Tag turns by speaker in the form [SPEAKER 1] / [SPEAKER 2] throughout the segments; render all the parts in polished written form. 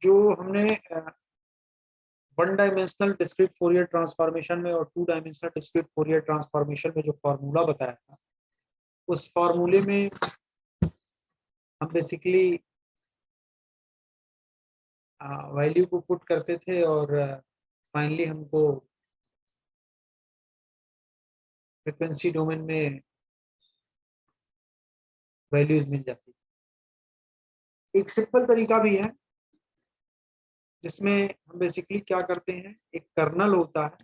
[SPEAKER 1] जो हमने one dimensional discrete Fourier transformation में और to dimensional discrete Fourier transformation में जो फॉर्मूला बताया था, उस फॉर्मूले में हम बेसिकली वैल्यू को पुट करते थे और फाइनली हमको फ्रिक्वेंसी डोमेन में वैल्यूज मिल जाती थी। एक सिंपल तरीका भी है जिसमें हम बेसिकली क्या करते हैं, एक कर्नल होता है।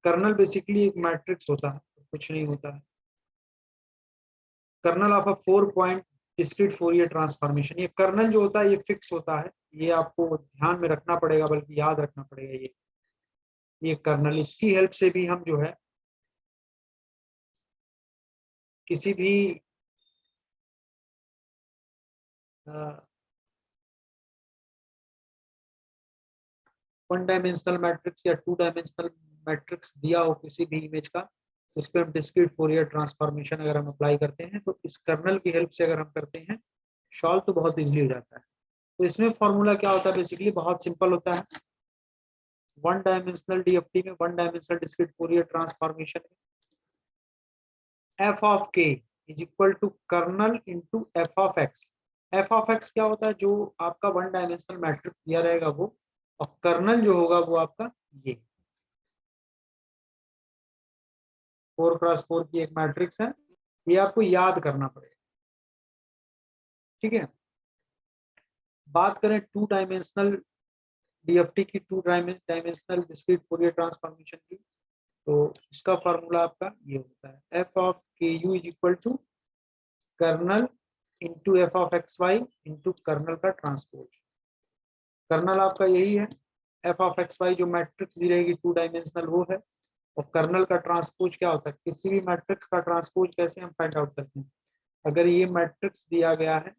[SPEAKER 1] कर्नल बेसिकली एक मैट्रिक्स होता है, कुछ नहीं होता है। Kernel of a 4 point discrete Fourier transformation. ये कर्नल जो होता है ये फिक्स होता है, ये आपको ध्यान में रखना पड़ेगा, बल्कि याद रखना पड़ेगा। ये कर्नल, इसकी हेल्प से भी हम जो है किसी भी वन डायमेंशनल मैट्रिक्स या टू डायमेंशनल मैट्रिक्स दिया हो किसी भी इमेज का, उस पर हम डिस्क्रीट फोरियर ट्रांसफॉर्मेशन अगर हम अप्लाई करते हैं तो इस कर्नल की हेल्प से अगर हम करते हैं सॉल्व तो बहुत इजीली हो जाता है। तो इसमें फॉर्मूला क्या होता है, बेसिकली बहुत सिंपल होता है। वन डायमेंशनल डीएफटी में, one dimensional discrete Fourier transformation में, F of K is equal to kernel into F of X. F of X क्या होता है, जो आपका वन डायमेंशनल मैट्रिक्स दिया रहेगा वो, और कर्नल जो होगा वो आपका ये 4x4 की एक मैट्रिक्स है। ये आपको याद करना पड़ेगा, ठीक है। बात करें टू डायमेंशनल डीएफटी की, two dimensional discrete Fourier transformation की, तो इसका फॉर्मूला आपका ये होता है, F of K U is equal to kernel into F of X Y into kernel का ट्रांसपोज। कर्नल आपका यही है, एफ ऑफ एक्स वाई जो मैट्रिक्स दी रहेगी टू डायमेंशनल वो है, और कर्नल का ट्रांसपोज क्या होता है, किसी भी मैट्रिक्स का ट्रांसपोज कैसे हम फाइंड आउट करते हैं। अगर ये मैट्रिक्स दिया गया है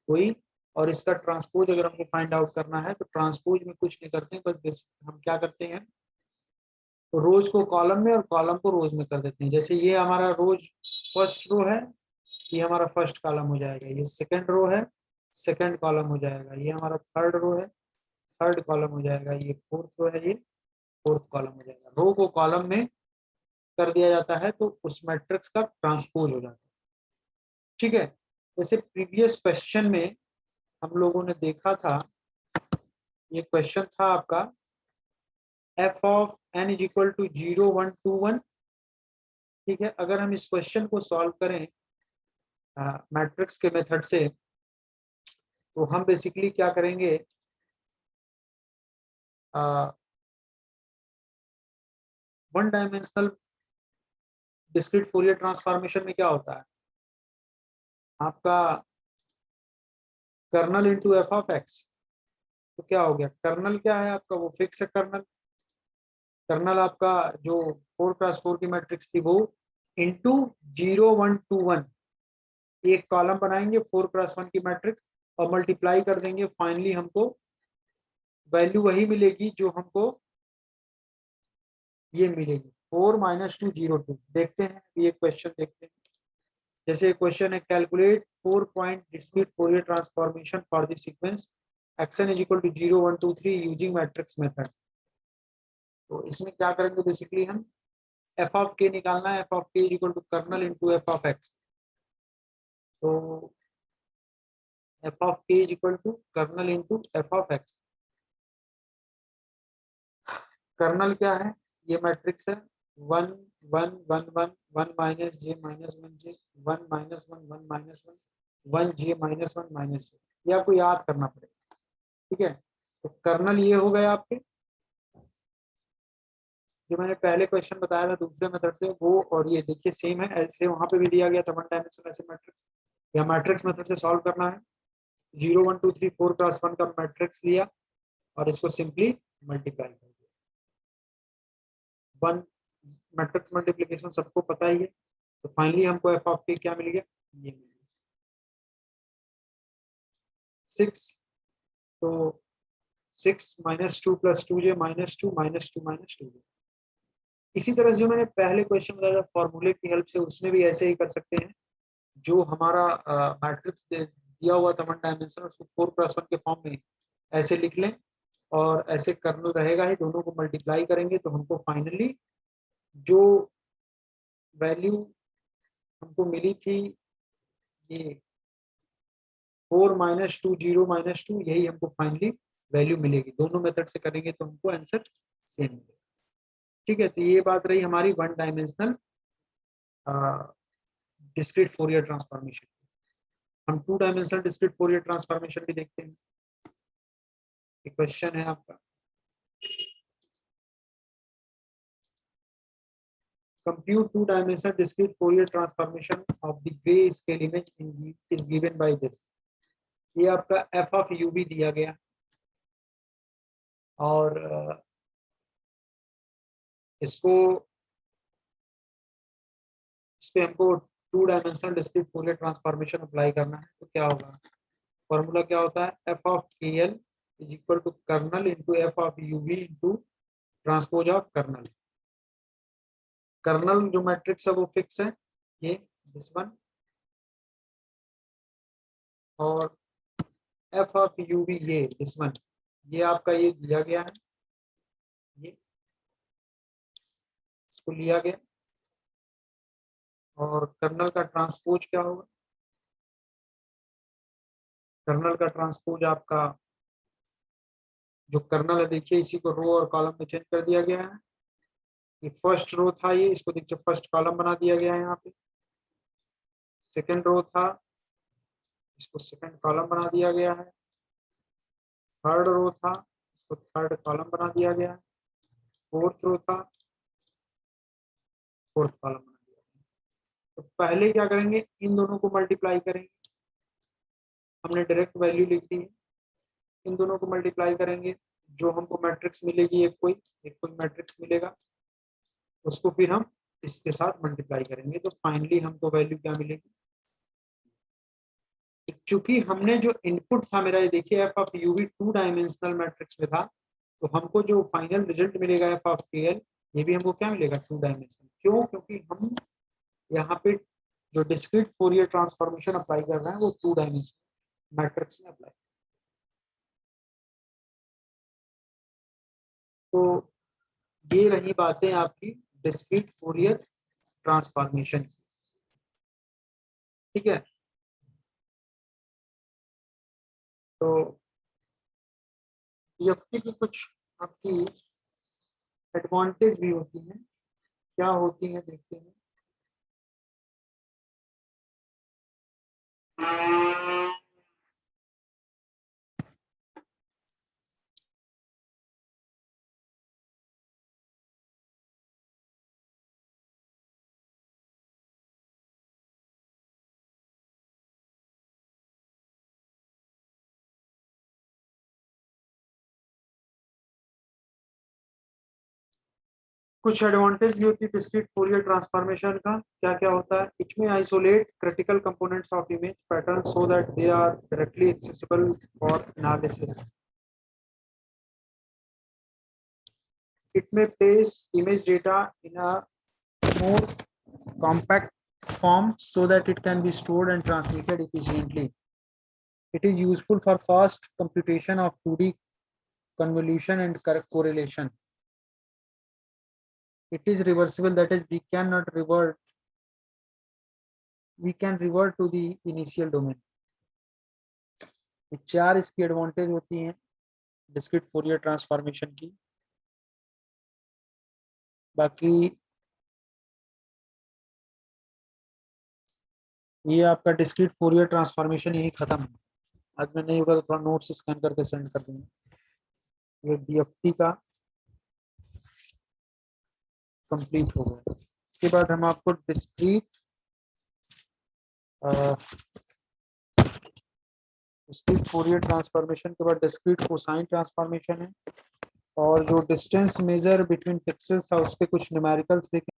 [SPEAKER 1] कोई और इसका ट्रांसपोज अगर हमको फाइंड आउट करना है, तो ट्रांसपोज में कुछ नहीं करते हैं, बस हम क्या करते हैं, तो रोज को कॉलम में और कॉलम को रोज में कर देते हैं। जैसे ये हमारा रोज फर्स्ट रो है, ये हमारा फर्स्ट कॉलम हो जाएगा। ये सेकंड रो है, सेकंड कॉलम हो जाएगा। ये हमारा थर्ड रो है, थर्ड कॉलम हो जाएगा। ये फोर्थ रो है, ये फोर्थ कॉलम हो जाएगा। रो को कॉलम में कर दिया जाता है तो उस मैट्रिक्स का ट्रांसपोज हो जाता है, ठीक है। जैसे प्रीवियस क्वेश्चन में हम लोगों ने देखा था, ये क्वेश्चन था आपका F of N is equal to 0 1 2 1, ठीक है। अगर हम इस क्वेश्चन को सॉल्व करें मैट्रिक्स के मेथड से, तो हम बेसिकली क्या करेंगे, one dimensional discrete Fourier transformation में क्या होता है आपका, kernel into F of X. तो क्या हो गया, कर्नल क्या है आपका, वो फिक्स है कर्नल। कर्नल आपका जो 4x4 की मैट्रिक्स थी वो इंटू 0 1 2 1, एक कॉलम बनाएंगे 4x1 की मैट्रिक्स और मल्टीप्लाई कर देंगे। फाइनली हमको वैल्यू वही मिलेगी जो हमको ये मिलेगी, 4 - 2 0 2। देखते हैं ये क्वेश्चन, देखते हैं। जैसे क्वेश्चन है, calculate 4 point discrete Fourier transformation for the sequence xn is equal to 0 1 2 3 using matrix method. तो इसमें क्या करेंगे, बेसिकली हम एफ ऑफ के निकालना है। F of K is equal to kernel into F of X. तो F of K is equal to kernel into F of X. Kernel क्या है, ये मैट्रिक्स है 1 1 1 1 1 माइनस जे माइनस 1 जे 1 माइनस 1 1 माइनस 1 1 जे minus 1 minus जे। ये आपको याद करना पड़ेगा, ठीक है। तो कर्नल ये हो गया आपके, जो मैंने पहले क्वेश्चन बताया था दूसरे मेथड से वो, और ये देखिए सेम है, ऐसे वहां पे भी दिया गया था वन डायमेंशनल ऐसे मैट्रिक्स। या मैट्रिक्स मेथड से सॉल्व करना है, 0 1 2 3 4x1 का मैट्रिक्स लिया और इसको सिंपली मल्टीप्लाई कर दिया। वन मैट्रिक्स मल्टीप्लिकेशन सबको पता ही है। तो फाइनली हमको एफ ऑफ के क्या मिल गया, ये मिल गया 6। तो 6 - 2 + 2j -2 -2 -2j। इसी तरह से जो मैंने पहले क्वेश्चन बताया था फॉर्मूले की हेल्प से, उसमें भी ऐसे ही कर सकते हैं। जो हमारा मैट्रिक्स दिया हुआ था 1 डायमेंशन, उसको 4+1 के फॉर्म में ऐसे लिख लें और ऐसे कर्नल रहेगा ही, दोनों को मल्टीप्लाई करेंगे तो हमको फाइनली जो वैल्यू हमको मिली थी ये 4 - 2 0 - 2, यही हमको फाइनली वैल्यू मिलेगी। दोनों मेथड से करेंगे तो हमको आंसर सेम मिलेगा। ठीक है, तो ये बात रही हमारी 1 डायमेंशनल डिस्क्रीट फोरियर ट्रांसफॉर्मेशन। हम 2 डायमेंशनल डिस्क्रीट फोरियर ट्रांसफॉर्मेशन भी देखते हैं। एक क्वेश्चन है आपका, compute 2-dimensional discrete Fourier transformation of the grayscale image is given by this। ये आपका f of u भी दिया गया और इसको इस पे हमको 2-डायमेंशनल डिस्क्रीट फोरियर ट्रांसफॉर्मेशन अप्लाई करना है। तो क्या होगा, फॉर्मूला क्या होता है, f of kl is equal to kernel into f of uv into transpose of kernel. Kernel जो मैट्रिक्स है वो फिक्स है, ये दिस वन, और f of uv ये दिस वन, ये आपका ये दिया गया है, ये इसको लिया गया। और कर्नल का ट्रांसपोज क्या होगा, कर्नल का ट्रांसपोज आपका जो कर्नल है देखिए इसी को रो और कॉलम में चेंज कर दिया गया है। ये फर्स्ट रो था, ये इसको देखिए फर्स्ट कॉलम बना दिया गया है यहाँ पे। सेकंड रो था, इसको सेकंड कॉलम बना दिया गया है। थर्ड रो था, इसको थर्ड कॉलम बना दिया गया है। फोर्थ रो था, फोर्थ कॉलम बना दिया गया। तो पहले क्या करेंगे, इन दोनों को मल्टीप्लाई करेंगे, हमने डायरेक्ट वैल्यू लिख दी है। इन दोनों को मल्टीप्लाई करेंगे, जो हमको मैट्रिक्स मिलेगी एक कोई मैट्रिक्स मिलेगा, उसको फिर हम इसके साथ मल्टीप्लाई करेंगे तो फाइनली हमको वैल्यू क्या मिलेगी। चूंकि हमने जो इनपुट था मेरा, ये देखिए F of UV 2 dimensional matrix में था, तो हमको जो फाइनल रिजल्ट मिलेगा एफ ऑफ के एल, ये भी हमको क्या मिलेगा 2 डायमेंशनल। क्यों, क्योंकि हम यहाँ पे जो डिस्क्रीट फोरियर ट्रांसफॉर्मेशन अप्लाई कर रहे हैं वो 2 डायमेंशनल मैट्रिक्स में अप्लाई। तो ये रही बातें आपकी डिस्क्रीट फोरियर ट्रांसफॉर्मेशन की। ठीक है, तो डीएफटी की कुछ आपकी एडवांटेज भी होती हैं, क्या होती हैं देखते हैं। कुछ एडवांटेज भी होती है डिस्क्रीट फोरियर ट्रांसफॉर्मेशन का। क्या क्या होता है, it may isolate critical components of image pattern so that they are directly accessible for analysis. It may place image data in a more compact form so that it can be stored and transmitted efficiently. It is useful for fast computation of 2D convolution and correlation. It is reversible, that is we can revert to the initial domain. ये 4 इसकी advantage होती हैं discrete Fourier transformation की। बाकी ये आपका discrete Fourier transformation यही खत्म है। आज मैं नहीं होगा तो थोड़ा नोट्स स्कैन करके सेंड कर दूंगा। ये डीएफटी का कंप्लीट हो गया। इसके बाद हम आपको डिस्क्रीट फोरियर ट्रांसफॉर्मेशन के बाद डिस्क्रीट कोसाइन ट्रांसफॉर्मेशन है, और जो डिस्टेंस मेजर बिटवीन पिक्सेल्स था उसके कुछ न्यूमेरिकल्स देखें।